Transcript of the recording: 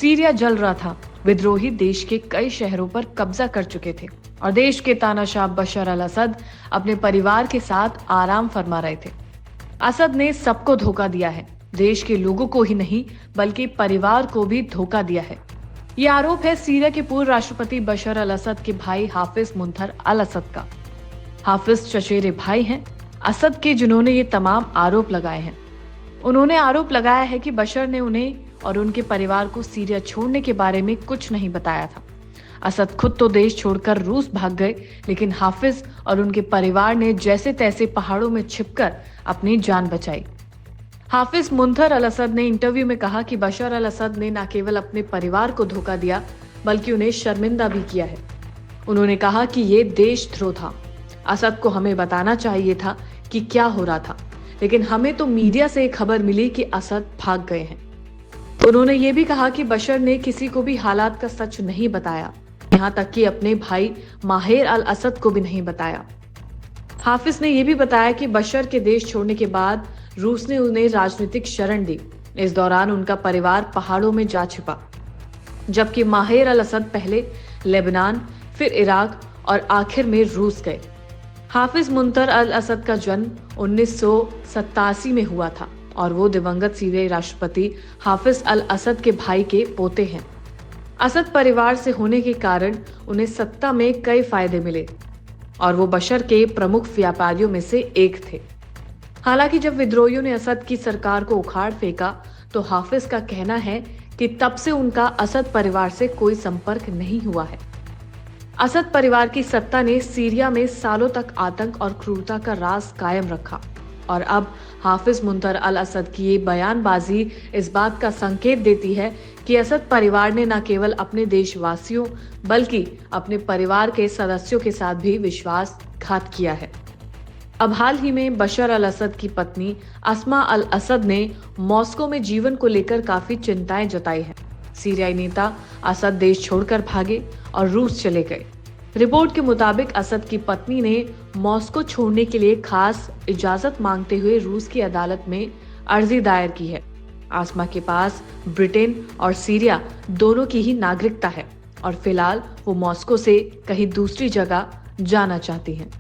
Syria जल रहा था। विद्रोही देश के कई शहरों पर कब्जा कर चुके थे और देश के तानाशाह बशर अल असद अपने परिवार के साथ आराम फरमा रहे थे। असद ने सबको धोखा दिया है, देश के लोगों को ही नहीं बल्कि परिवार को भी धोखा दिया है। ये आरोप है सीरिया के पूर्व राष्ट्रपति बशर अल असद के भाई हाफिज मुंतर अल असद का। हाफिज चचेरे भाई हैं असद के, जिन्होंने ये तमाम आरोप लगाए हैं। उन्होंने आरोप लगाया है कि बशर ने उन्हें और उनके परिवार को सीरिया छोड़ने के बारे में कुछ नहीं बताया था। असद खुद तो देश छोड़कर रूस भाग गए, लेकिन हाफिज और उनके परिवार ने जैसे तैसे पहाड़ों में छिपकर अपनी जान बचाई। हाफिज मुंतर अल असद ने इंटरव्यू में कहा कि बशर अल असद ने न केवल अपने परिवार को धोखा दिया बल्कि उन्हें शर्मिंदा भी किया है। उन्होंने कहा कि ये देशद्रोह था। असद को हमें बताना चाहिए था कि क्या हो रहा था, लेकिन हमें तो मीडिया से खबर मिली कि असद भाग गए हैं। उन्होंने ये भी कहा कि बशर ने किसी को भी हालात का सच नहीं बताया, यहाँ तक कि अपने भाई माहिर अल असद को भी नहीं बताया। हाफिज ने यह भी बताया कि बशर के देश छोड़ने के बाद रूस ने उन्हें राजनीतिक शरण दी। इस दौरान उनका परिवार पहाड़ों में जा छिपा, जबकि माहिर अल असद पहले लेबनान, फिर इराक और आखिर में रूस गए। हाफिज मुंतर अल असद का जन्म 1987 में हुआ था और वो दिवंगत सीरियाई राष्ट्रपति हाफिज अल असद के भाई के पोते हैं। असद परिवार से होने के कारण उन्हें सत्ता में कई फायदे मिले और वो बशर के प्रमुख व्यापारियों में से एक थे। हालांकि जब विद्रोहियों ने असद की सरकार को उखाड़ फेंका तो हाफिज का कहना है कि तब से उनका असद परिवार से कोई संपर्क नहीं हुआ है। असद परिवार की सत्ता ने सीरिया में सालों तक आतंक और क्रूरता का राज कायम रखा और अब हाफिज मुंतर अल असद की ये बयानबाजी इस बात का संकेत देती है कि असद परिवार ने न केवल अपने देशवासियों बल्कि अपने परिवार के सदस्यों के साथ भी विश्वासघात किया है। अब हाल ही में बशर अल असद की पत्नी अस्मा अल असद ने मॉस्को में जीवन को लेकर काफी चिंताएं जताई हैं। सीरियाई नेता असद देश छोड़कर भागे और रूस चले गए। रिपोर्ट के मुताबिक असद की पत्नी ने मॉस्को छोड़ने के लिए खास इजाजत मांगते हुए रूस की अदालत में अर्जी दायर की है। आसमा के पास ब्रिटेन और सीरिया दोनों की ही नागरिकता है और फिलहाल वो मॉस्को से कहीं दूसरी जगह जाना चाहती हैं।